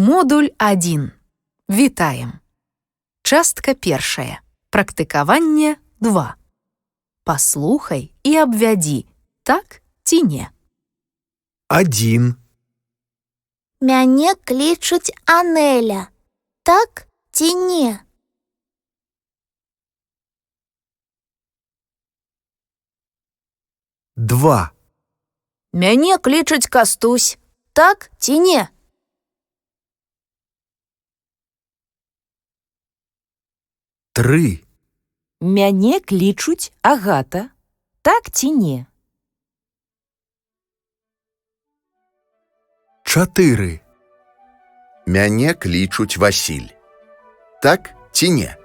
Модуль 1. Вітаем. Частка першая. Практыкаванне 2. Паслухай і абвядзі, так ці не. 1. Мяне клічуць Анеля. Так ці не? 2. Мяне клічуць Кастусь. Так ці не? 3. Мяне клічуць Агата. Так ці не? 4. Мяне клічуць Васіль. Так ці не?